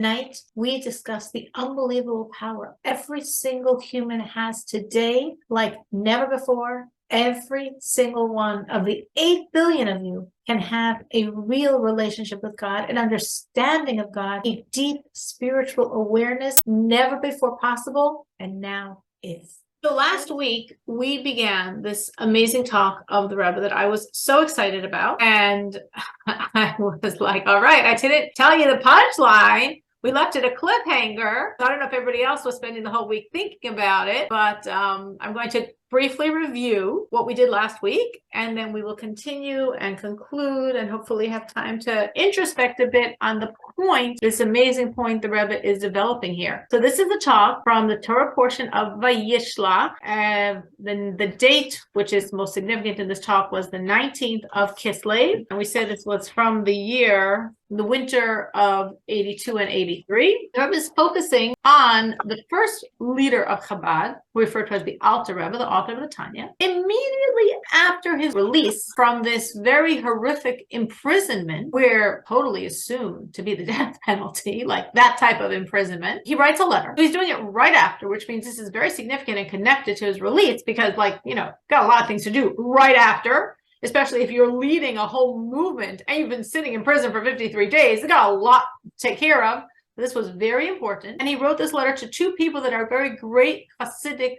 Tonight, we discuss the unbelievable power every single human has today, like never before. Every single one of the 8 billion of you can have a real relationship with God, an understanding of God, a deep spiritual awareness never before possible, and now is. So last week, we began this amazing talk of the Rebbe that I was so excited about. And I was like, all right, I didn't tell you the punchline. We left it a cliffhanger. I don't know if everybody else was spending the whole week thinking about it, but I'm going to briefly review what we did last week, and then we will continue and conclude and hopefully have time to introspect a bit on the point, this amazing point the Rebbe is developing here. So this is a talk from the Torah portion of Vayishlach, and then the date, which is most significant in this talk, was the 19th of Kislev, and we said this was from the winter of 82 and 83. The Rebbe is focusing on the first leader of Chabad, referred to as the Alter Rebbe, the author of the Tanya. Immediately after his release from this very horrific imprisonment, where totally assumed to be the death penalty, like that type of imprisonment, he writes a letter. So he's doing it right after, which means this is very significant and connected to his release because, got a lot of things to do right after. Especially if you're leading a whole movement and you've been sitting in prison for 53 days, they got a lot to take care of. This was very important. And he wrote this letter to two people that are very great Hasidic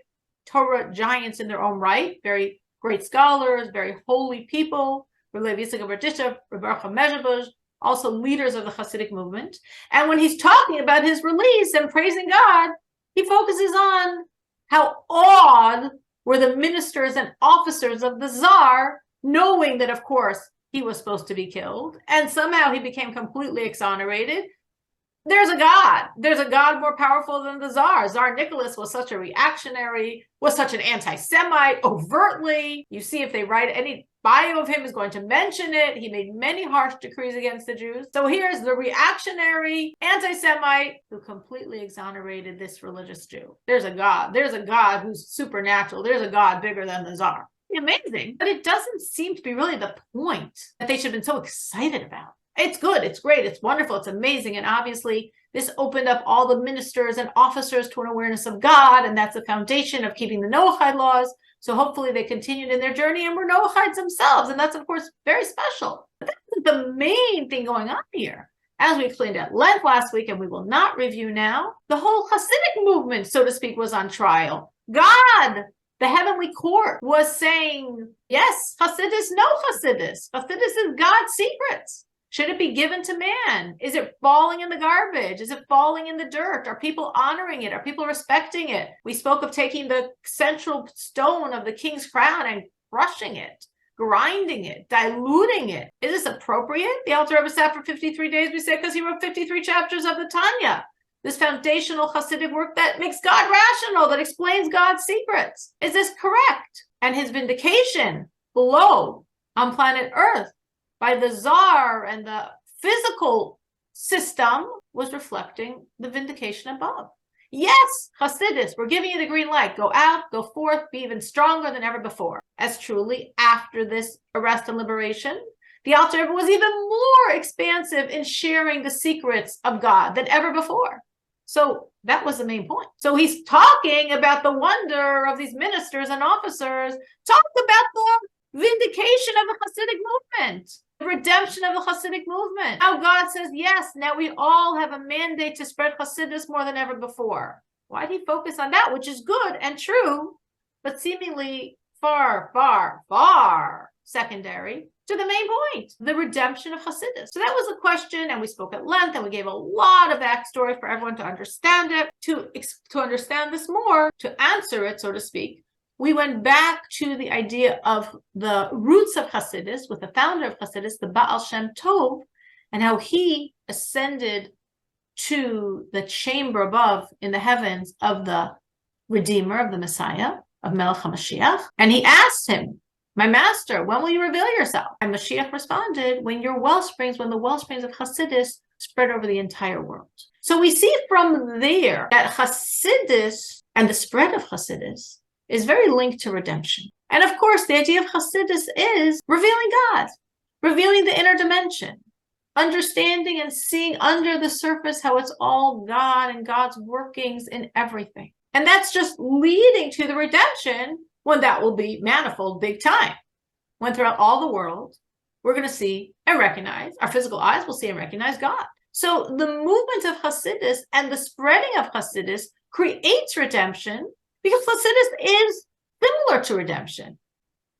Torah giants in their own right, very great scholars, very holy people, Rav Yitzchak Berditchev, Rav Mezhebush, also leaders of the Hasidic movement. And when he's talking about his release and praising God, he focuses on how awed were the ministers and officers of the Tsar, knowing that, of course, he was supposed to be killed, and somehow he became completely exonerated. There's a God. There's a God more powerful than the Tsar. Tsar Nicholas was such a reactionary, was such an anti-Semite, overtly. You see, if they write any bio of him, is going to mention it. He made many harsh decrees against the Jews. So here's the reactionary anti-Semite who completely exonerated this religious Jew. There's a God. There's a God who's supernatural. There's a God bigger than the Tsar. Amazing, but it doesn't seem to be really the point that they should have been so excited about. It's good, it's great, it's wonderful, it's amazing, and obviously this opened up all the ministers and officers to an awareness of God, and that's the foundation of keeping the Noahide laws. So hopefully they continued in their journey and were Noahides themselves, and that's of course very special. But that's the main thing going on here. As we explained at length last week, and we will not review now, the whole Hasidic movement, so to speak, was on trial. God, the heavenly court, was saying, yes, Hasidus, no Hasidus. Hasidus is God's secrets. Should it be given to man? Is it falling in the garbage? Is it falling in the dirt? Are people honoring it? Are people respecting it? We spoke of taking the central stone of the king's crown and crushing it, grinding it, diluting it. Is this appropriate? The Alter Rebbe sat for 53 days, we said, because he wrote 53 chapters of the Tanya. This foundational Hasidic work that makes God rational, that explains God's secrets. Is this correct? And his vindication below on planet Earth by the Tsar and the physical system was reflecting the vindication above. Yes, Hasidus, we're giving you the green light. Go out, go forth, be even stronger than ever before. As truly, after this arrest and liberation, the Alter Rebbe was even more expansive in sharing the secrets of God than ever before. So that was the main point. So he's talking about the wonder of these ministers and officers, talk about the vindication of the Hasidic movement, the redemption of the Hasidic movement. How God says, yes, now we all have a mandate to spread Hasidus more than ever before. Why did he focus on that, which is good and true, but seemingly far, far, far secondary to the main point, the redemption of Hasidus. So that was a question, and we spoke at length, and we gave a lot of backstory for everyone to understand it. To understand this more, to answer it, so to speak, we went back to the idea of the roots of Hasidus with the founder of Hasidus, the Baal Shem Tov, and how he ascended to the chamber above in the heavens of the Redeemer, of the Messiah, of Melech HaMashiach, and he asked him, my master, when will you reveal yourself? And Mashiach responded, when the wellsprings of Hasidus spread over the entire world. So we see from there that Hasidus and the spread of Hasidus is very linked to redemption. And of course, the idea of Hasidus is revealing God, revealing the inner dimension. understanding and seeing under the surface how it's all God and God's workings in everything. And that's just leading to the redemption, when that will be manifold big time. When throughout all the world, we're going to see and recognize, our physical eyes will see and recognize God. So the movement of Hasidus and the spreading of Hasidus creates redemption, because Hasidus is similar to redemption.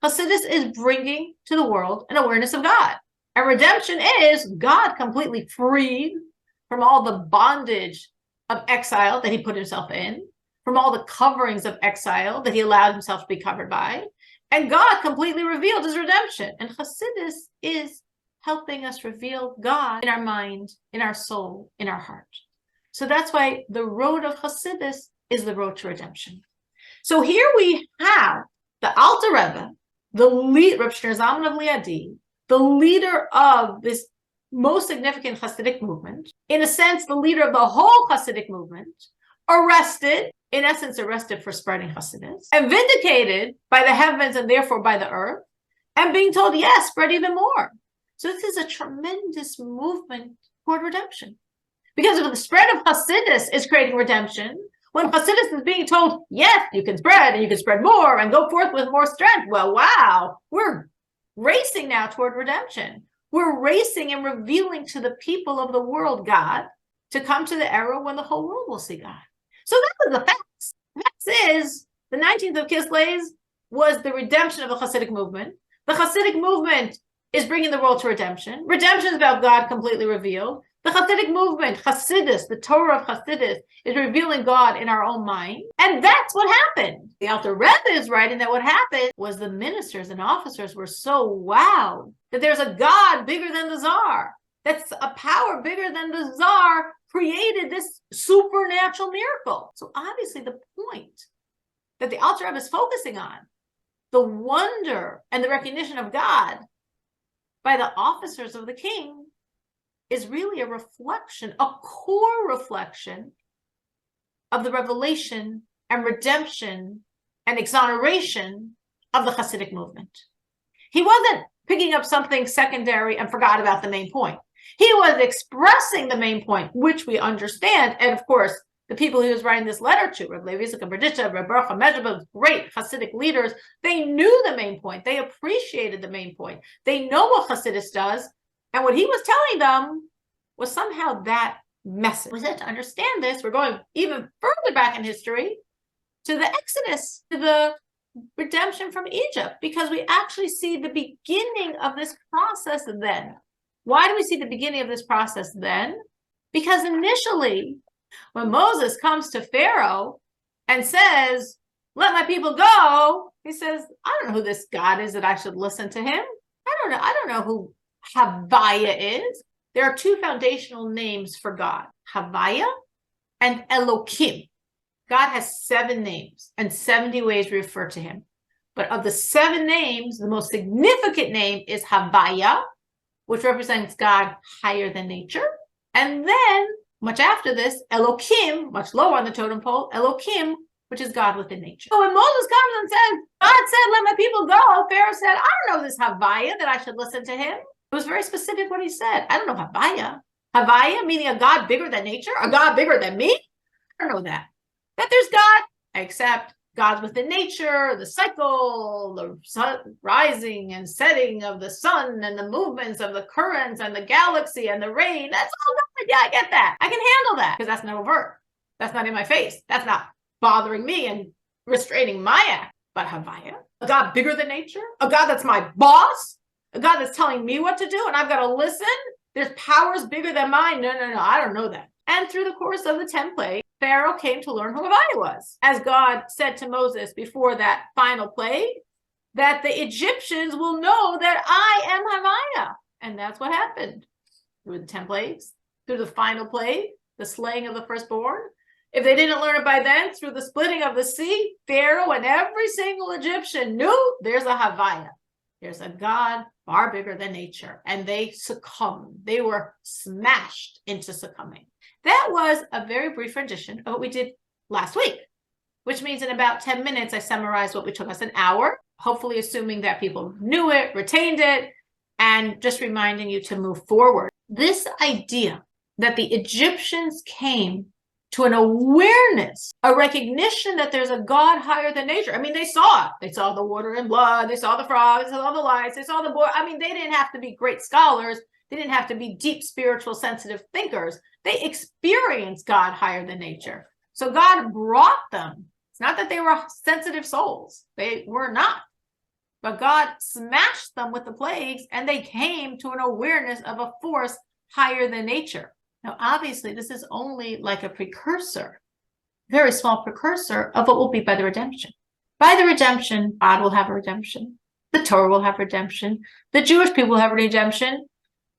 Hasidus is bringing to the world an awareness of God. And redemption is God completely freed from all the bondage of exile that he put himself in, from all the coverings of exile that he allowed himself to be covered by. And God completely revealed his redemption. And Hasidus is helping us reveal God in our mind, in our soul, in our heart. So that's why the road of Hasidus is the road to redemption. So here we have the Alter Rebbe, the lead, Reb Shneur Zalman of Liadi, the leader of this most significant Hasidic movement, in a sense, the leader of the whole Hasidic movement, arrested, in essence, arrested for spreading Hasidus, and vindicated by the heavens and therefore by the earth, and being told, yes, spread even more. So this is a tremendous movement toward redemption. Because if the spread of Hasidus is creating redemption, when Hasidus is being told, yes, you can spread and you can spread more and go forth with more strength, well, wow, we're racing now toward redemption. We're racing and revealing to the people of the world God, to come to the era when the whole world will see God. So that was the facts. The facts is, the 19th of Kislev was the redemption of the Hasidic movement. The Hasidic movement is bringing the world to redemption. Redemption is about God completely revealed. The Hasidic movement, Hasidus, the Torah of Hasidus, is revealing God in our own mind. And that's what happened. The Alter Rebbe is writing that what happened was the ministers and officers were so wowed that there's a God bigger than the Tsar. That's a power bigger than the Tsar created this supernatural miracle. So obviously the point that the Alter Rebbe is focusing on, the wonder and the recognition of God by the officers of the king, is really a reflection, a core reflection of the revelation and redemption and exoneration of the Hasidic movement. He wasn't picking up something secondary and forgot about the main point. He was expressing the main point, which we understand. And of course, the people he was writing this letter to, Reb Levi Yitzchak Berditchev, Reb Baruch HaMezhebah, great Hasidic leaders, they knew the main point. They appreciated the main point. They know what Hasidus does. And what he was telling them was somehow that message. We had to understand this. We're going even further back in history to the Exodus, to the redemption from Egypt, because we actually see the beginning of this process then. Why do we see the beginning of this process then? Because initially, when Moses comes to Pharaoh and says, let my people go, he says, I don't know who this God is that I should listen to him. I don't know who Havaya is. There are two foundational names for God, Havaya and Elokim. God has 7 names and 70 ways we refer to him. But of the 7 names, the most significant name is Havaya, which represents God higher than nature. And then, much after this, Elokim, much lower on the totem pole, Elokim, which is God within nature. So when Moses comes and says, God said, let my people go, Pharaoh said, I don't know this Havaya that I should listen to him. It was very specific what he said. I don't know Havaya. Havaya, meaning a God bigger than nature, a God bigger than me. I don't know that. That there's God, I accept God's within nature, the cycle, the sun rising and setting of the sun and the movements of the currents and the galaxy and the rain. That's all God. Yeah, I get that. I can handle that because that's not overt. That's not in my face. That's not bothering me and restraining my act. But Havaya, a God bigger than nature, a God that's my boss, a God that's telling me what to do and I've got to listen. There's powers bigger than mine. No, I don't know that. And through the course of the 10 plagues, Pharaoh came to learn who Havaya was. As God said to Moses before that final plague, that the Egyptians will know that I am Havaya. And that's what happened through the 10 plagues, through the final plague, the slaying of the firstborn. If they didn't learn it by then, through the splitting of the sea, Pharaoh and every single Egyptian knew there's a Havaya. There's a God far bigger than nature. And they succumbed. They were smashed into succumbing. That was a very brief rendition of what we did last week, which means in about 10 minutes, I summarized what we took us an hour, hopefully assuming that people knew it, retained it, and just reminding you to move forward. This idea that the Egyptians came to an awareness, a recognition that there's a God higher than nature. I mean, they saw it. They saw the water and blood. They saw the frogs. They saw the lights. They saw the boy. I mean, they didn't have to be great scholars. They didn't have to be deep, spiritual, sensitive thinkers. They experienced God higher than nature. So God brought them. It's not that they were sensitive souls. They were not. But God smashed them with the plagues, and they came to an awareness of a force higher than nature. Now, obviously, this is only like a precursor, very small precursor of what will be by the redemption. By the redemption, God will have a redemption. The Torah will have redemption. The Jewish people will have a redemption.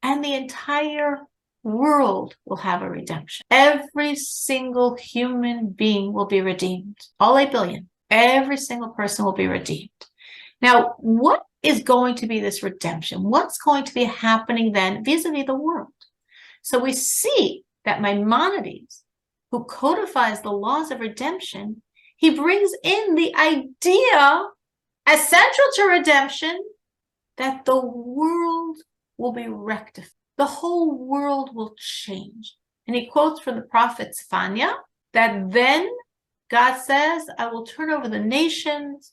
And the entire world will have a redemption. Every single human being will be redeemed. All 8 billion. Every single person will be redeemed. Now, what is going to be this redemption? What's going to be happening then vis-a-vis the world? So we see that Maimonides, who codifies the laws of redemption, he brings in the idea essential to redemption that the world will be rectified. The whole world will change. And he quotes from the prophet Zephaniah that then God says, I will turn over the nations,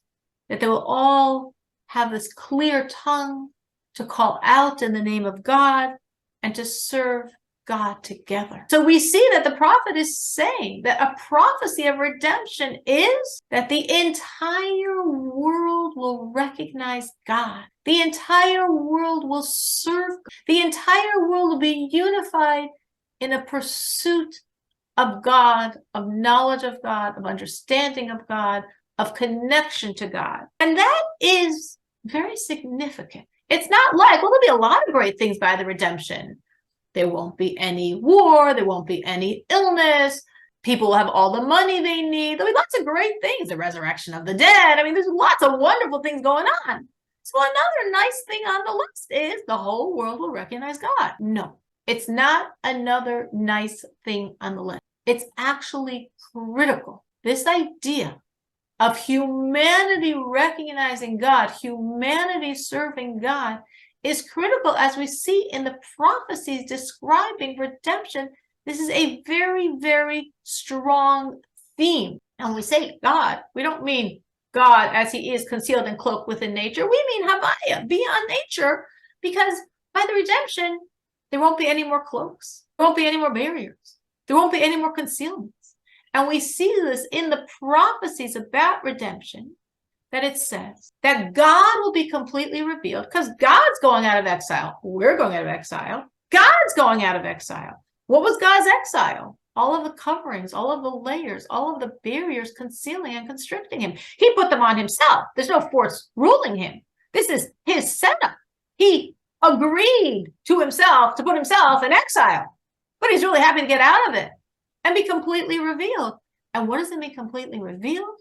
that they will all have this clear tongue to call out in the name of God and to serve God together. So we see that the prophet is saying that a prophecy of redemption is that the entire world will recognize God. The entire world will serve God. The entire world will be unified in a pursuit of God, of knowledge of God, of understanding of God, of connection to God. And that is very significant. It's not like, well, there'll be a lot of great things by the redemption. There won't be any war. There won't be any illness. People will have all the money they need. There'll be lots of great things. The resurrection of the dead. I mean, there's lots of wonderful things going on. So another nice thing on the list is the whole world will recognize God. No, it's not another nice thing on the list. It's actually critical. This idea of humanity recognizing God, humanity serving God, is critical as we see in the prophecies describing redemption. This is a very, very strong theme. And when we say God, we don't mean God as he is concealed and cloaked within nature. We mean Havaya, beyond nature, because by the redemption, there won't be any more cloaks. There won't be any more barriers. There won't be any more concealments. And we see this in the prophecies about redemption, that it says that God will be completely revealed because God's going out of exile. We're going out of exile. God's going out of exile. What was God's exile? All of the coverings, all of the layers, all of the barriers concealing and constricting him. He put them on himself. There's no force ruling him. This is his setup. He agreed to himself to put himself in exile, but he's really happy to get out of it and be completely revealed. And what does it mean completely revealed?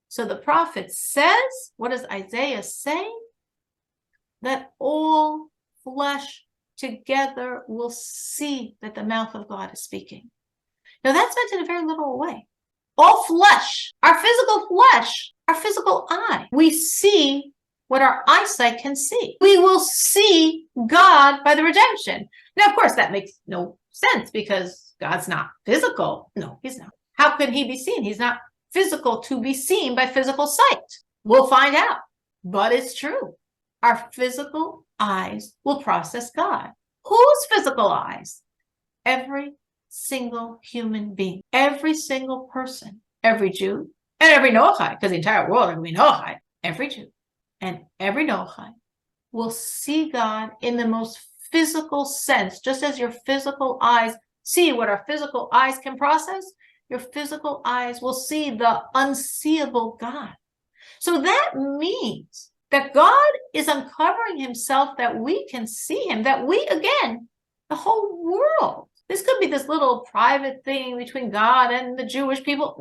So the prophet says, what does Isaiah say? That all flesh together will see that the mouth of God is speaking. Now that's meant in a very literal way. All flesh, our physical eye. We see what our eyesight can see. We will see God by the redemption. Now, of course, that makes no sense because God's not physical. No, he's not. How can he be seen? He's not physical to be seen by physical sight. We'll find out. But it's true. Our physical eyes will process God. Whose physical eyes? Every single human being, every single person, every Jew, and every Noahide, because the entire world is going to be Noahide. Every Jew and every Noahide will see God in the most physical sense, just as your physical eyes see what our physical eyes can process. Your physical eyes will see the unseeable God. So that means that God is uncovering himself, that we can see him, that we, again, the whole world. This could be this little private thing between God and the Jewish people.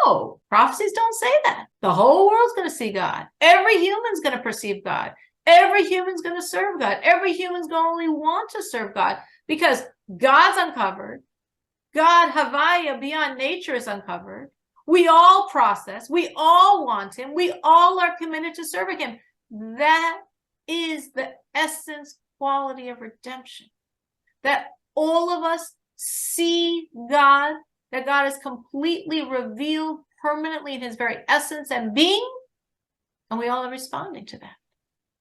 No, prophecies don't say that. The whole world's going to see God. Every human's going to perceive God. Every human's going to serve God. Every human's going to only want to serve God because God's uncovered. God, Havaya, beyond nature, is uncovered. We all process. We all want him. We all are committed to serving him. That is the essence, quality of redemption. that all of us see God, that God is completely revealed permanently in his very essence and being, and we all are responding to that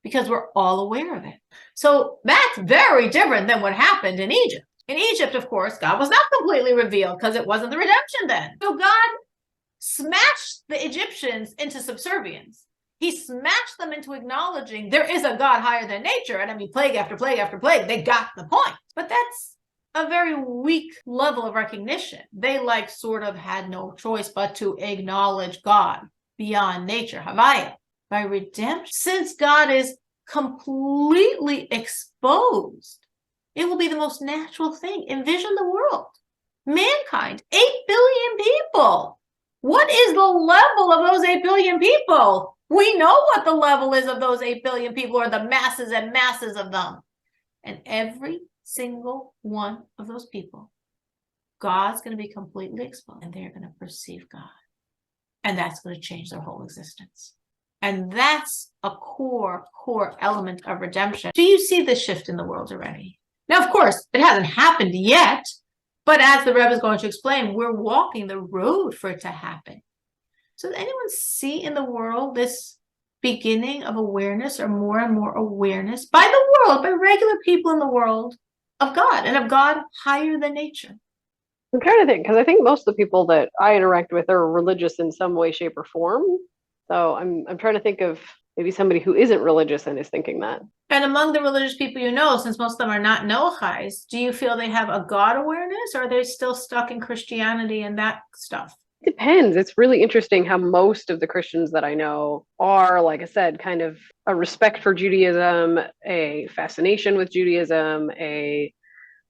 because we're all aware of it. So that's very different than what happened in Egypt. In Egypt, of course, God was not completely revealed because it wasn't the redemption then. So God smashed the Egyptians into subservience. He smashed them into acknowledging there is a God higher than nature. And I mean, plague after plague after plague, they got the point. But that's a very weak level of recognition. They sort of had no choice but to acknowledge God beyond nature, Havaya. By redemption, since God is completely exposed, it will be the most natural thing. Envision the world. Mankind, 8 billion people. What is the level of those 8 billion people? We know what the level is of those 8 billion people, or the masses and masses of them. And every single one of those people, God's going to be completely exposed, and they're going to perceive God. And that's going to change their whole existence. And that's a core element of redemption. Do you see the shift in the world already? Now, of course, it hasn't happened yet, but as the Rebbe is going to explain, we're walking the road for it to happen. So does anyone see in the world this beginning of awareness, or more and more awareness by the world, by regular people in the world, of God, and of God higher than nature? I'm trying to think, because I think most of the people that I interact with are religious in some way, shape, or form. So I'm trying to think of maybe somebody who isn't religious and is thinking that. And among the religious people you know, since most of them are not Noahides, do you feel they have a God awareness, or are they still stuck in Christianity and that stuff? It depends. It's really interesting how most of the Christians that I know are, like I said, kind of a respect for Judaism, a fascination with Judaism, a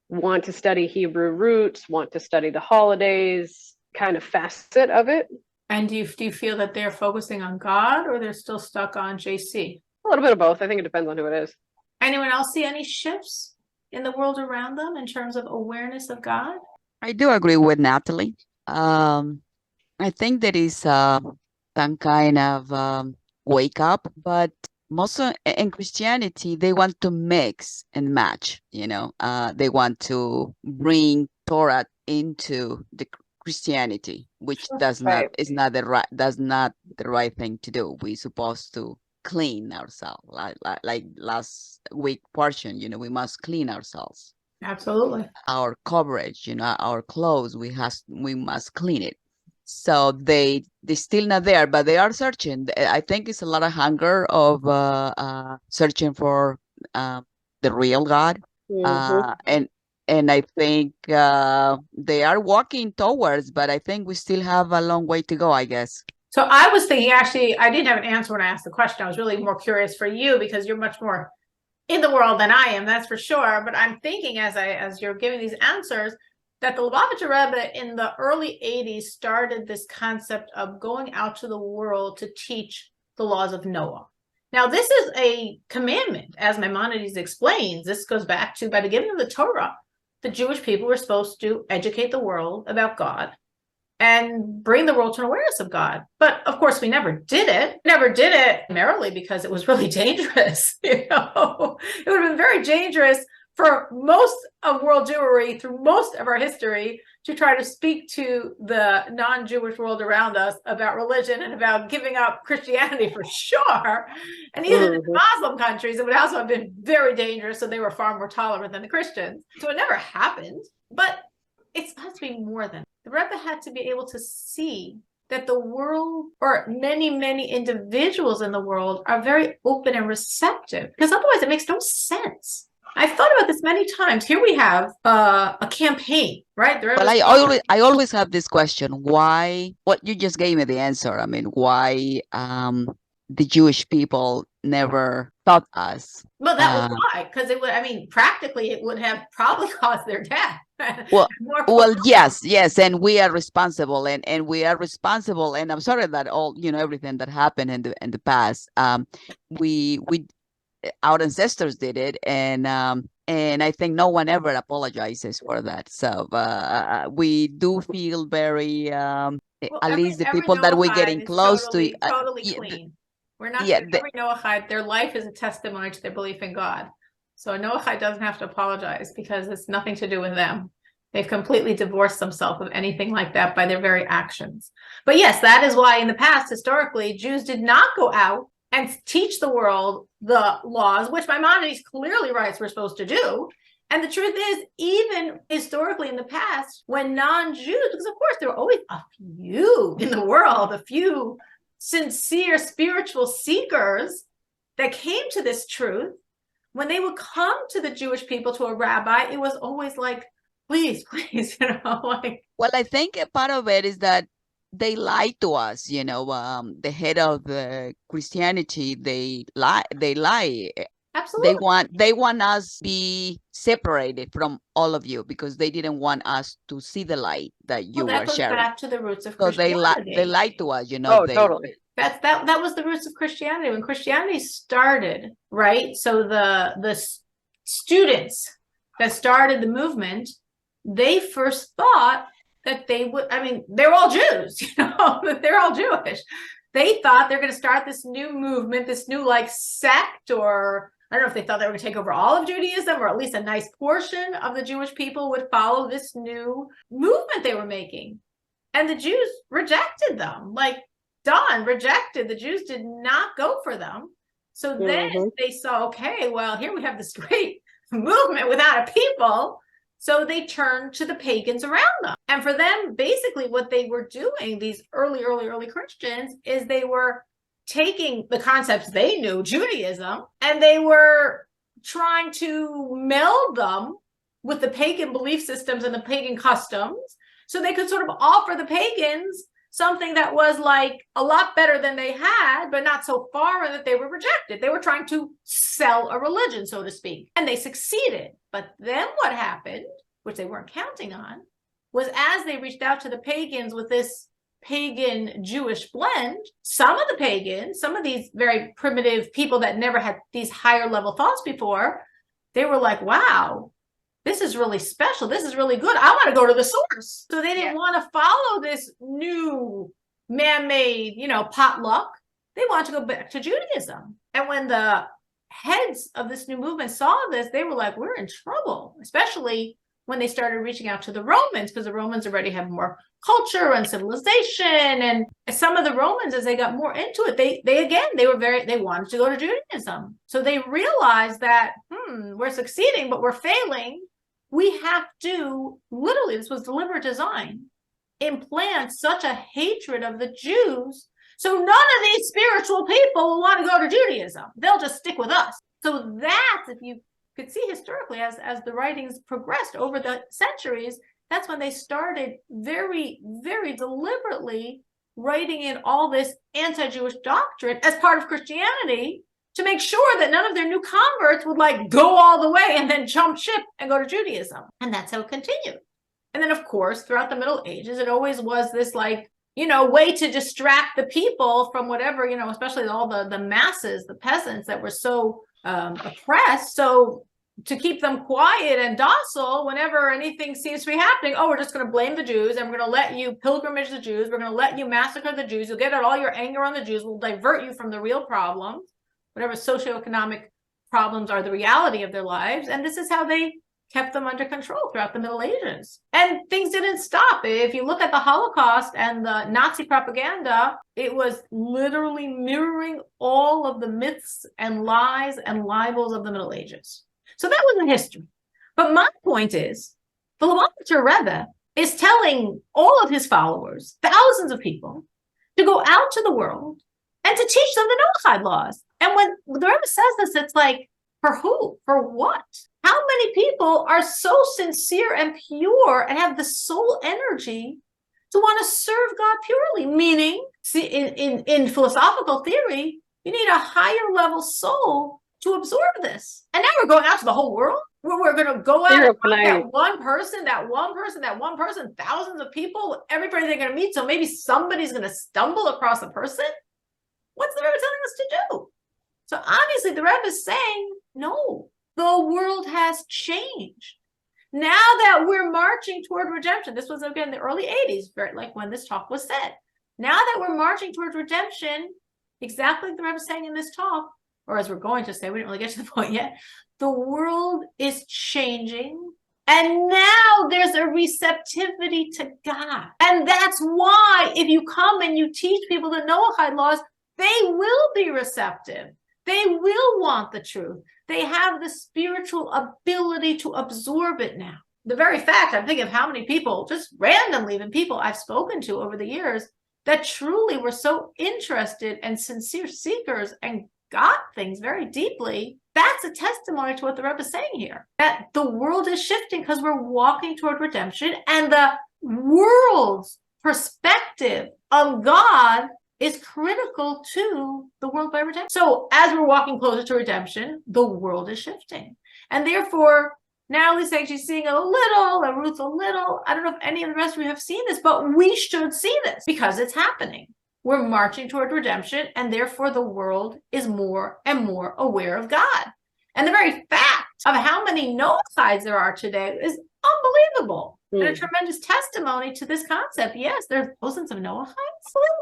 want to study Hebrew roots, want to study the holidays, kind of facet of it. And do you feel that they're focusing on God, or they're still stuck on JC? A little bit of both. I think it depends on who it is. Anyone else see any shifts in the world around them in terms of awareness of God? I do agree with Natalie. I think there is some kind of wake up, but most in Christianity, they want to mix and match, they want to bring Torah into the Christianity, which that's not the right thing to do. We're supposed to clean ourselves, like last week portion, we must clean ourselves. Absolutely. Our coverage, our clothes, we must clean it. So they're still not there, but they are searching. I think it's a lot of hunger of searching for the real God. Mm-hmm. And I think they are walking towards, but I think we still have a long way to go, I guess. So I was thinking, actually, I didn't have an answer when I asked the question. I was really more curious for you, because you're much more in the world than I am, that's for sure. But I'm thinking, as you're giving these answers, that the Lubavitcher Rebbe in the early 80s started this concept of going out to the world to teach the laws of Noah. Now, this is a commandment, as Maimonides explains. This goes back to, by the giving of the Torah, the Jewish people were supposed to educate the world about God and bring the world to an awareness of God. But of course, we never did it. Primarily because it was really dangerous. It would have been very dangerous for most of world Jewry through most of our history to try to speak to the non-Jewish world around us about religion and about giving up Christianity, for sure. And even in the Muslim countries, it would also have been very dangerous. So they were far more tolerant than the Christians. So it never happened. But it has to be more than. The Rebbe had to be able to see that the world, or many, many individuals in the world, are very open and receptive, because otherwise it makes no sense. I've thought about this many times. Here we have a campaign, right? But I always have this question: why? What you just gave me the answer. I mean, why the Jewish people never taught us? Well, that was why, because it would. I mean, practically, it would have probably caused their death. Well, yes, and we are responsible, and we are responsible. And I'm sorry that everything that happened in the past, we our ancestors did it, and I think no one ever apologizes for that. So we do feel very at least the people that we're getting close to totally clean. We're not every Noahide. Their life is a testimony to their belief in God. So Noahide doesn't have to apologize because it's nothing to do with them. They've completely divorced themselves of anything like that by their very actions. But yes, that is why in the past, historically, Jews did not go out and teach the world the laws, which Maimonides clearly writes we're supposed to do. And the truth is, even historically in the past, when non-Jews, because of course there were always a few in the world, a few sincere spiritual seekers that came to this truth, when they would come to the Jewish people, to a rabbi, it was always like, please, please, like. Well, I think a part of it is that they lie to us, the head of the Christianity, they lie. Absolutely. They want us to be separated from all of you because they didn't want us to see the light that you That were goes sharing. back to the roots of So Christianity. they lied to us, Oh, totally. That was the roots of Christianity. When Christianity started, right? So the students that started the movement, they first thought that they would, they're all Jews, they're all Jewish. They thought they're going to start this new movement, this new like sect, or I don't know if they thought they were going to take over all of Judaism, or at least a nice portion of the Jewish people would follow this new movement they were making. And the Jews rejected them, like rejected. The Jews did not go for them. So then they saw, okay, well, here we have this great movement without a people. So they turned to the pagans around them. And for them, basically what they were doing, these early Christians, is they were taking the concepts they knew, Judaism, and they were trying to meld them with the pagan belief systems and the pagan customs, so they could sort of offer the pagans something that was like a lot better than they had, but not so far that they were rejected. They were trying to sell a religion, so to speak, and they succeeded. But then what happened, which they weren't counting on, was as they reached out to the pagans with this pagan Jewish blend, some of the pagans, some of these very primitive people that never had these higher level thoughts before, they were like, wow, this is really special. This is really good. I want to go to the source. So they didn't want to follow this new man-made, potluck. They wanted to go back to Judaism. And when the heads of this new movement saw this, they were like, we're in trouble, especially when they started reaching out to the Romans, because the Romans already have more culture and civilization. And some of the Romans, as they got more into it, they wanted to go to Judaism. So they realized that, we're succeeding, but we're failing. We have to, literally, this was deliberate design, implant such a hatred of the Jews, so none of these spiritual people will want to go to Judaism. They'll just stick with us. So that's, if you could see historically, as the writings progressed over the centuries, that's when they started very, very deliberately writing in all this anti-Jewish doctrine as part of Christianity, to make sure that none of their new converts would like go all the way and then jump ship and go to Judaism. And that's how it continued. And then, of course, throughout the Middle Ages, it always was this like, way to distract the people from whatever, especially all the masses, the peasants that were so oppressed. So to keep them quiet and docile whenever anything seems to be happening, we're just going to blame the Jews, and we're going to let you pilgrimage the Jews. We're going to let you massacre the Jews. You'll get out all your anger on the Jews. We'll divert you from the real problems, whatever socioeconomic problems are the reality of their lives. And this is how they kept them under control throughout the Middle Ages. And things didn't stop. If you look at the Holocaust and the Nazi propaganda, it was literally mirroring all of the myths and lies and libels of the Middle Ages. So that was the history. But my point is, the Lubavitcher Rebbe is telling all of his followers, thousands of people, to go out to the world and to teach them the Noahide laws. And when the Rebbe says this, it's like, for who? For what? How many people are so sincere and pure and have the soul energy to want to serve God purely? Meaning, see, in philosophical theory, you need a higher level soul to absorb this. And now we're going out to the whole world. We're going to go out and find that one person, thousands of people, everybody they're going to meet. So maybe somebody's going to stumble across a person. What's the Rebbe telling us to do? So obviously the Rebbe is saying, no, the world has changed. Now that we're marching toward redemption, this was again the early 80s, like when this talk was said. Now that we're marching toward redemption, exactly like the Rebbe is saying in this talk, or as we're going to say, we didn't really get to the point yet, the world is changing. And now there's a receptivity to God. And that's why if you come and you teach people the Noahide laws, they will be receptive. They will want the truth. They have the spiritual ability to absorb it now. The very fact, I'm thinking of how many people, just randomly, even people I've spoken to over the years, that truly were so interested and sincere seekers and got things very deeply. That's a testimony to what the Rebbe is saying here, that the world is shifting because we're walking toward redemption, and the world's perspective of God is critical to the world by redemption. So as we're walking closer to redemption, the world is shifting. And therefore, Natalie's saying she's seeing a little, and Ruth's a little. I don't know if any of the rest of you have seen this, but we should see this because it's happening. We're marching toward redemption, and therefore the world is more and more aware of God. And the very fact of how many Noahides there are today is unbelievable. And a tremendous testimony to this concept. Yes, there's thousands of Noahides.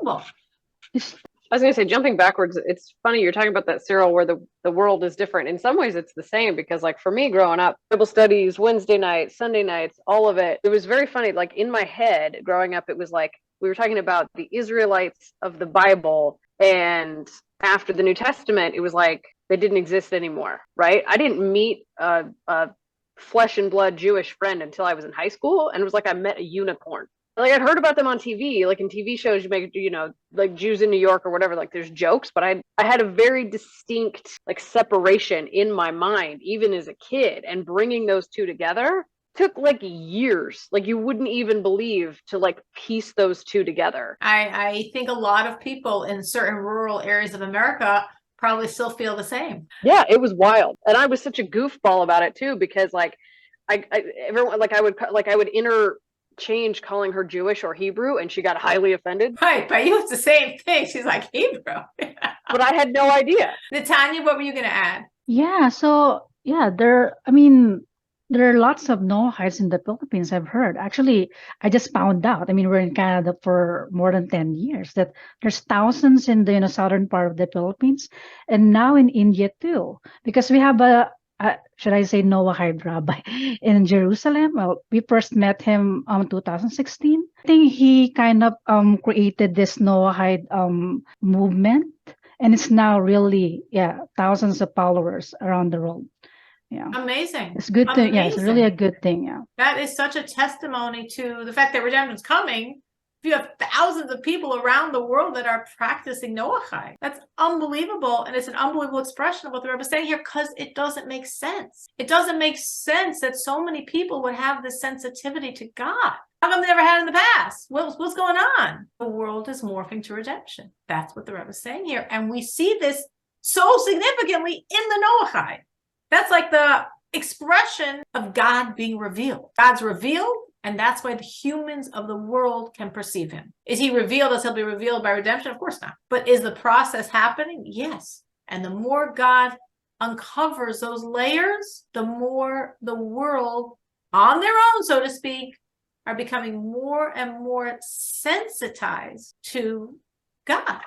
Unbelievable. I was going to say, jumping backwards, it's funny you're talking about that, Cyril, where the world is different. In some ways, it's the same because, like, for me growing up, Bible studies, Wednesday nights, Sunday nights, all of it, it was very funny. Like, in my head, growing up, it was like we were talking about the Israelites of the Bible, and after the New Testament, it was like they didn't exist anymore, right? I didn't meet a flesh and blood Jewish friend until I was in high school, and it was like I met a unicorn. Like, I'd heard about them on TV, like in TV shows, you make, you know, like Jews in New York or whatever, like there's jokes, but I had a very distinct like separation in my mind, even as a kid, and bringing those two together took like years. Like, you wouldn't even believe to like piece those two together. I think a lot of people in certain rural areas of America probably still feel the same. Yeah, it was wild. And I was such a goofball about it too, because like everyone, like I would interchange calling her Jewish or Hebrew, and she got highly offended. Right, but you, it's the same thing. She's like Hebrew. But I had no idea. Natanya, what were you going to add? Yeah, so yeah, there are lots of Noahides in the Philippines, I've heard. Actually, I just found out. I mean, we're in Canada for more than 10 years, that there's thousands in the southern part of the Philippines, and now in India too, because we have a should I say Noahide rabbi in Jerusalem. Well, we first met him 2016. I think he kind of created this Noahide movement, and it's now really thousands of followers around the world. Yeah, Amazing. it's good to it's really a good thing. Yeah, that is such a testimony to the fact that redemption's coming. If you have thousands of people around the world that are practicing Noahide, that's unbelievable. And it's an unbelievable expression of what the Rebbe is saying here, because it doesn't make sense. It doesn't make sense that so many people would have this sensitivity to God. How come they never had it in the past? What's going on? The world is morphing to redemption. That's what the Rebbe is saying here. And we see this so significantly in the Noahide. That's like the expression of God being revealed. God's revealed, and that's why the humans of the world can perceive him. Is he revealed as he'll be revealed by redemption? Of course not. But is the process happening? Yes. And the more God uncovers those layers, the more the world, on their own, so to speak, are becoming more and more sensitized to God.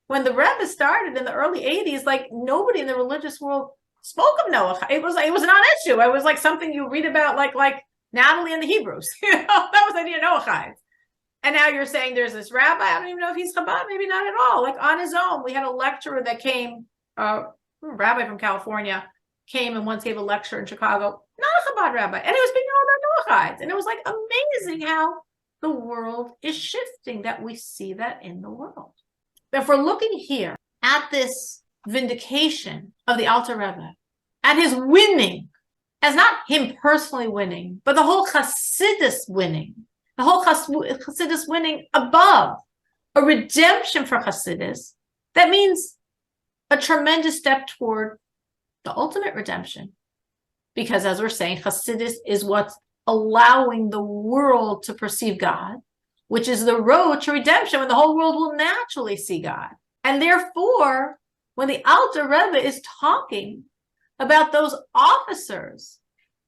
When the Rebbe started in the early 80s, like, nobody in the religious world spoke of Noah. It was a non-issue. It was like something you read about, like Natalie and the Hebrews. That was the idea of Noahide. And now you're saying there's this rabbi. I don't even know if he's Chabad, maybe not at all. Like, on his own, we had a lecturer that came, a rabbi from California, came and once gave a lecture in Chicago, not a Chabad rabbi, and he was speaking all about Noahides. And it was like amazing how the world is shifting, that we see that in the world. If we're looking here at this vindication of the Alter Rebbe, at his winning, as not him personally winning, but the whole Chassidus winning, the whole Chassidus winning above, a redemption for Chassidus, that means a tremendous step toward the ultimate redemption. Because as we're saying, Chassidus is what's allowing the world to perceive God, which is the road to redemption, when the whole world will naturally see God. And therefore, when the Alter Rebbe is talking about those officers,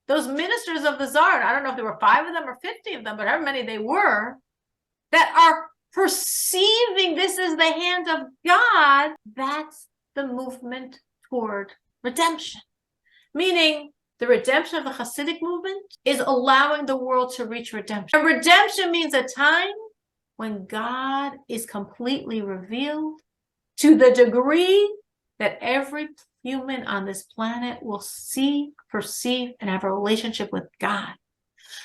those ministers of the Tsar, I don't know if there were 5 of them or 50 of them, but however many they were, that are perceiving this as the hand of God, that's the movement toward redemption. Meaning, the redemption of the Hasidic movement is allowing the world to reach redemption. And redemption means a time when God is completely revealed to the degree that every human on this planet will see, perceive, and have a relationship with God.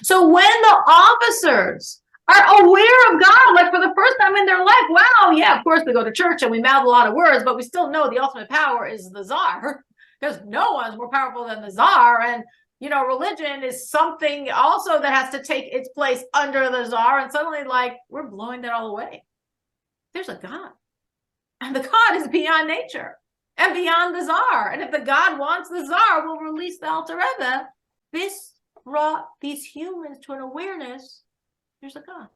So when the officers are aware of God, like for the first time in their life, wow, yeah, of course we go to church and we mouth a lot of words, but we still know the ultimate power is the czar, because no one's more powerful than the czar. And, you know, religion is something also that has to take its place under the czar. And suddenly, like, we're blowing that all away. There's a God. And the God is beyond nature and beyond the czar. And if the God wants, the czar will release the Alter Rebbe. This brought these humans to an awareness. There's a God.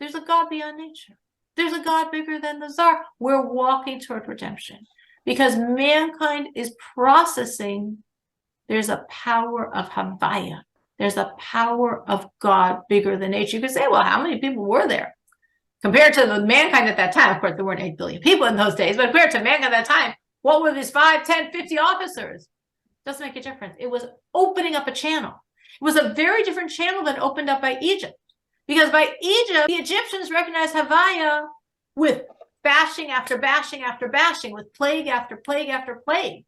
There's a God beyond nature. There's a God bigger than the czar. We're walking toward redemption because mankind is processing. There's a power of Havaya. There's a power of God bigger than nature. You could say, well, how many people were there? Compared to the mankind at that time, of course, there weren't 8 billion people in those days, but compared to mankind at that time, what were these 5, 10, 50 officers? Doesn't make a difference. It was opening up a channel. It was a very different channel than opened up by Egypt. Because by Egypt, the Egyptians recognized Havaya with bashing after bashing after bashing, with plague after plague after plague.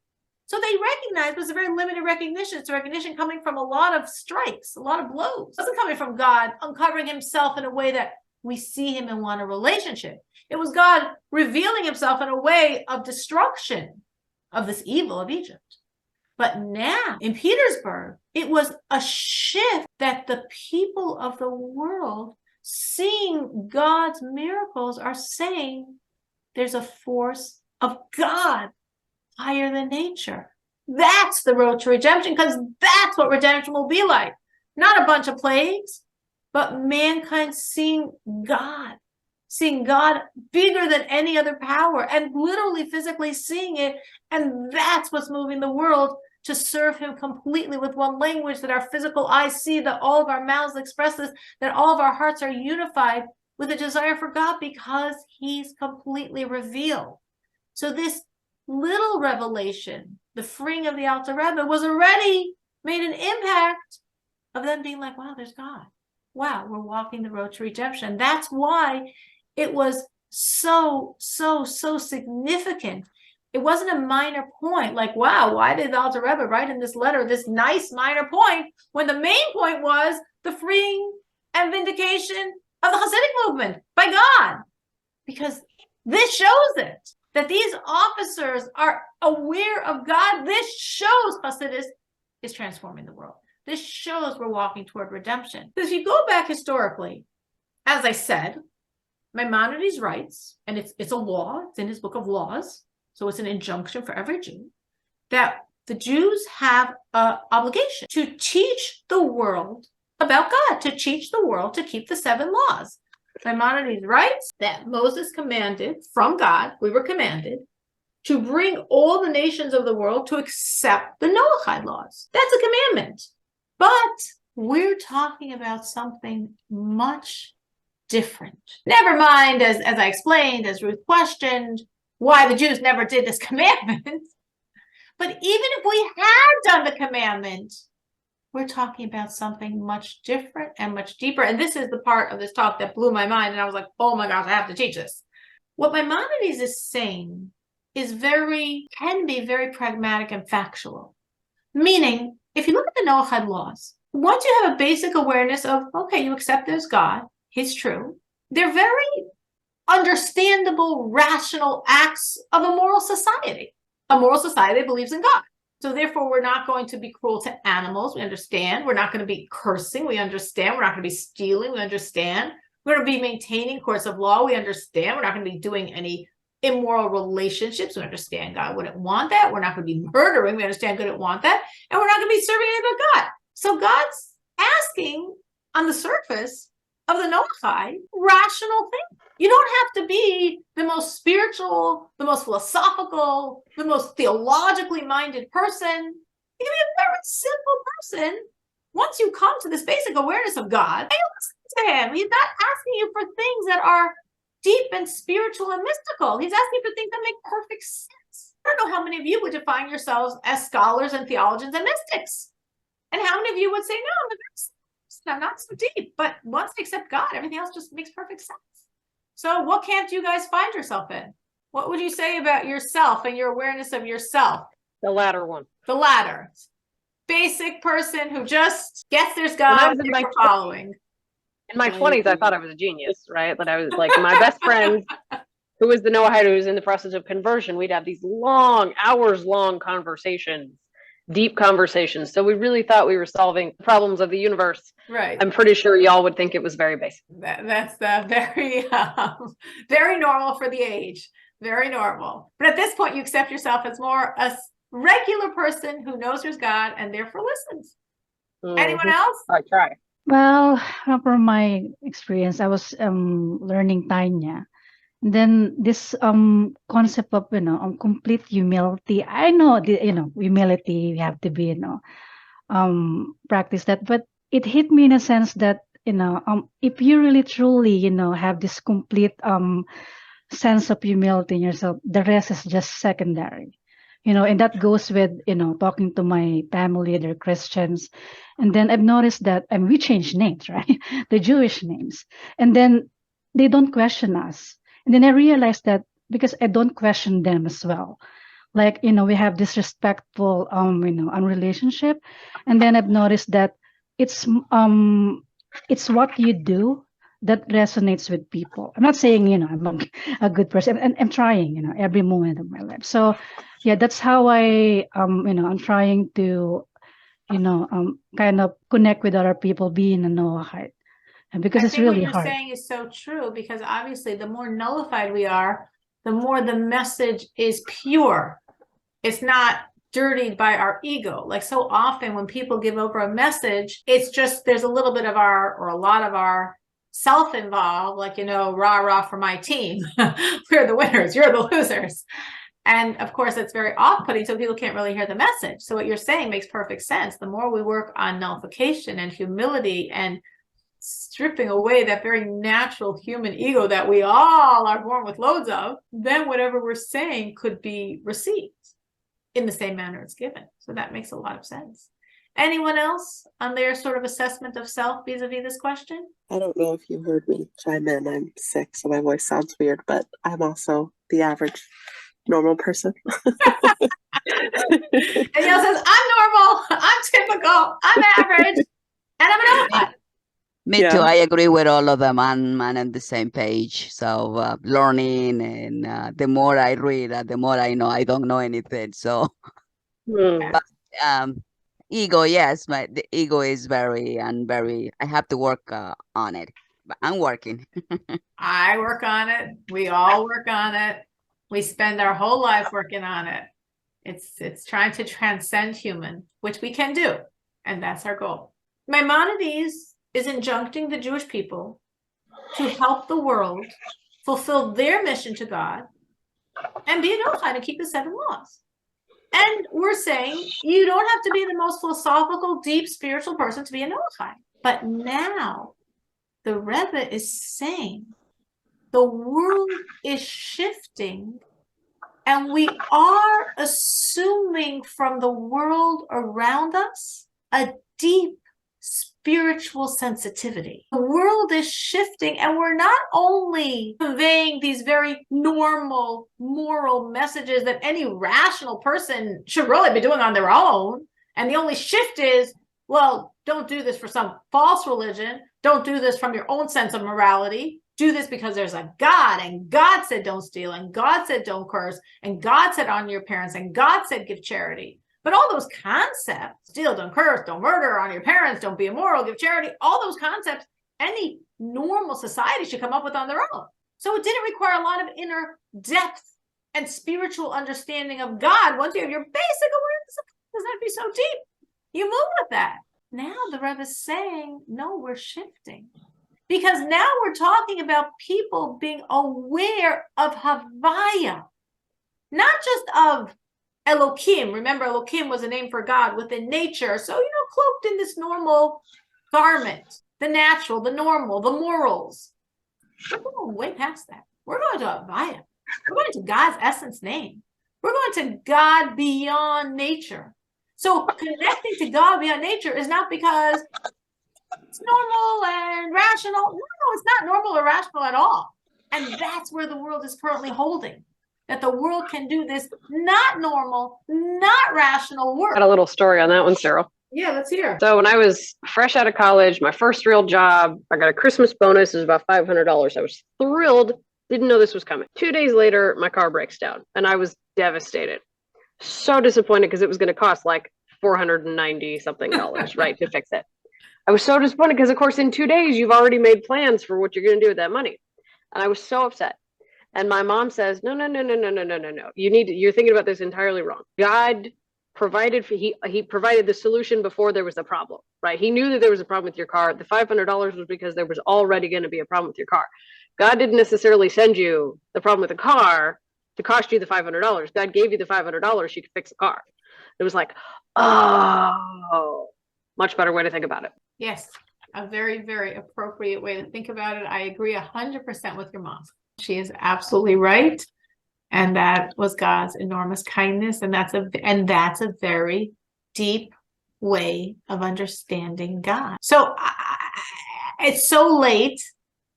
So they recognized it was a very limited recognition. It's a recognition coming from a lot of strikes, a lot of blows. It wasn't coming from God uncovering himself in a way that we see him and want a relationship. It was God revealing himself in a way of destruction of this evil of Egypt. But now in Petersburg, it was a shift that the people of the world seeing God's miracles are saying there's a force of God higher than nature. That's the road to redemption, because that's what redemption will be like. Not a bunch of plagues, but mankind seeing God bigger than any other power and literally physically seeing it. And that's what's moving the world to serve him completely with one language, that our physical eyes see, that all of our mouths express this, that all of our hearts are unified with a desire for God because he's completely revealed. So this little revelation, the freeing of the Alter Rebbe, was already made an impact of them being like, wow, there's God. Wow, we're walking the road to redemption. That's why it was so significant. It wasn't a minor point, like, wow, why did the Alter Rebbe write in this letter this nice minor point when the main point was the freeing and vindication of the Hasidic movement by God? Because this shows it, that these officers are aware of God. This shows Hasidus is transforming the world. This shows we're walking toward redemption. Because if you go back historically, as I said, Maimonides writes, and it's a law, it's in his book of laws, so it's an injunction for every Jew, that the Jews have an obligation to teach the world about God, to teach the world to keep the 7 laws. Maimonides writes that Moses commanded from God, we were commanded, to bring all the nations of the world to accept the Noahide laws. That's a commandment. But we're talking about something much different. Never mind, as I explained, as Ruth questioned, why the Jews never did this commandment. But even if we had done the commandment, we're talking about something much different and much deeper. And this is the part of this talk that blew my mind. And I was like, oh my gosh, I have to teach this. What Maimonides is saying is can be very pragmatic and factual. Meaning, if you look at the Noahide laws, once you have a basic awareness of, okay, you accept there's God, he's true, they're very understandable, rational acts of a moral society. A moral society that believes in God. So therefore, we're not going to be cruel to animals. We understand. We're not going to be cursing. We understand. We're not going to be stealing. We understand. We're going to be maintaining courts of law. We understand. We're not going to be doing any immoral relationships. We understand God wouldn't want that. We're not going to be murdering. We understand God wouldn't want that. And we're not going to be serving any but God. So God's asking on the surface of the Noahide rational thing. You don't have to be the most spiritual, the most philosophical, the most theologically minded person. You can be a very simple person. Once you come to this basic awareness of God, and you listen to him, he's not asking you for things that are deep and spiritual and mystical. He's asking for things that make perfect sense. don't know how many of you would define yourselves as scholars and theologians and mystics. And how many of you would say, no, I'm not so deep. But once I accept God, everything else just makes perfect sense. So what camp do you guys find yourself in? What would you say about yourself and your awareness of yourself? The latter one. The latter. Basic person who just gets there's When I God was in and my you're following. In my 20s, I thought I was a genius, right? That I was like, my best friend, who was the Noahide, who was in the process of conversion, we'd have these long, hours-long conversations, deep conversations. So we really thought we were solving the problems of the universe. Right. I'm pretty sure y'all would think it was very basic. That's the very normal for the age. Very normal. But at this point, you accept yourself as more a regular person who knows there's God and therefore listens. Anyone else? I try. Well, from my experience, I was learning Tanya. And then this concept of complete humility. I know humility, we have to be practice that, but it hit me in a sense that if you really truly have this complete sense of humility in yourself, the rest is just secondary. And that goes with talking to my family, they're Christians, and then I've noticed that, and we change names, right? The Jewish names, and then they don't question us, and then I realized that because I don't question them as well, like we have this respectful relationship, and then I've noticed that it's what you do that resonates with people. I'm not saying I'm a good person, and I'm trying every moment of my life. So yeah, that's how I I'm trying to kind of connect with other people being a Noahide, and because it's really hard. What you're saying is so true, because obviously the more nullified we are, the more the message is pure. It's not dirtied by our ego. Like so often when people give over a message, it's just there's a little bit of or a lot of our self involved, like rah rah for my team. We're the winners, you're the losers. And of course, it's very off-putting, so people can't really hear the message. So what you're saying makes perfect sense. The more we work on nullification and humility and stripping away that very natural human ego that we all are born with loads of, then whatever we're saying could be received in the same manner it's given. So that makes a lot of sense. Anyone else on their sort of assessment of self vis-a-vis this question? I don't know if you heard me chime in. I'm sick, so my voice sounds weird, but I'm also the average normal person. Danielle says, I'm normal, I'm typical, I'm average, and I'm an old. Me too. I agree with all of them. I'm on the same page. So learning, and the more I read, the more I know. I don't know anything. So, but, ego, yes, the ego is very. I have to work on it. But I'm working. I work on it. We all work on it. We spend our whole life working on it. It's trying to transcend human, which we can do, and that's our goal. Maimonides is injuncting the Jewish people to help the world fulfill their mission to God and be a Noahide and keep the 7 laws. And we're saying you don't have to be the most philosophical, deep, spiritual person to be a Noahide. But now the Rebbe is saying the world is shifting, and we are assuming from the world around us a deep spiritual sensitivity. The world is shifting, and we're not only conveying these very normal moral messages that any rational person should really be doing on their own, and the only shift is, well, don't do this for some false religion, don't do this from your own sense of morality, do this because there's a God, and God said don't steal, and God said don't curse, and God said honor your parents, and God said give charity. But all those concepts, steal, don't curse, don't murder, honor your parents, don't be immoral, give charity, all those concepts, any normal society should come up with on their own. So it didn't require a lot of inner depth and spiritual understanding of God. Once you have your basic awareness of God, doesn't have to be so deep. You move with that. Now the Rebbe is saying, no, we're shifting. Because now we're talking about people being aware of Havaya, not just of Elohim. Remember, Elohim was a name for God within nature. So, cloaked in this normal garment, the natural, the normal, the morals. We're going way past that. We're going to Havaya. We're going to God's essence name. We're going to God beyond nature. So connecting to God beyond nature is not because it's normal and rational. No, it's not normal or rational at all. And that's where the world is currently holding. That the world can do this not normal, not rational work. Got a little story on that one, Cyril. Yeah, let's hear. So when I was fresh out of college, my first real job, I got a Christmas bonus. It was about $500. I was thrilled. Didn't know this was coming. 2 days later, my car breaks down and I was devastated. So disappointed because it was going to cost like $490 something, right, to fix it. I was so disappointed because, of course, in 2 days, you've already made plans for what you're going to do with that money. And I was so upset. And my mom says, no. You're thinking about this entirely wrong. God provided he provided the solution before there was a problem, right? He knew that there was a problem with your car. The $500 was because there was already going to be a problem with your car. God didn't necessarily send you the problem with the car to cost you the $500. God gave you the $500. You could fix the car. It was like, oh, much better way to think about it. Yes, a very, very appropriate way to think about it. I agree 100% with your mom. She is absolutely right. And that was God's enormous kindness. And that's a very deep way of understanding God. So it's so late,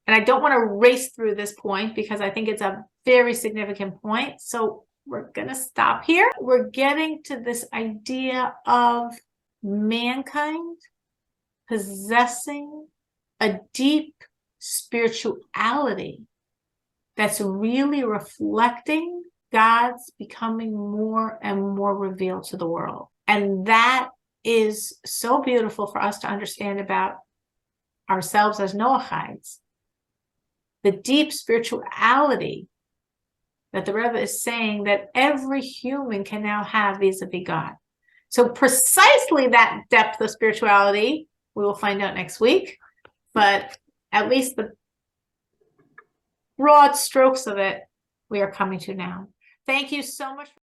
and I don't want to race through this point because I think it's a very significant point. So we're going to stop here. We're getting to this idea of mankind possessing a deep spirituality that's really reflecting God's becoming more and more revealed to the world. And that is so beautiful for us to understand about ourselves as Noahides. The deep spirituality that the Rebbe is saying that every human can now have vis-a-vis God. So precisely that depth of spirituality, we will find out next week, but at least the broad strokes of it, we are coming to now. Thank you so much.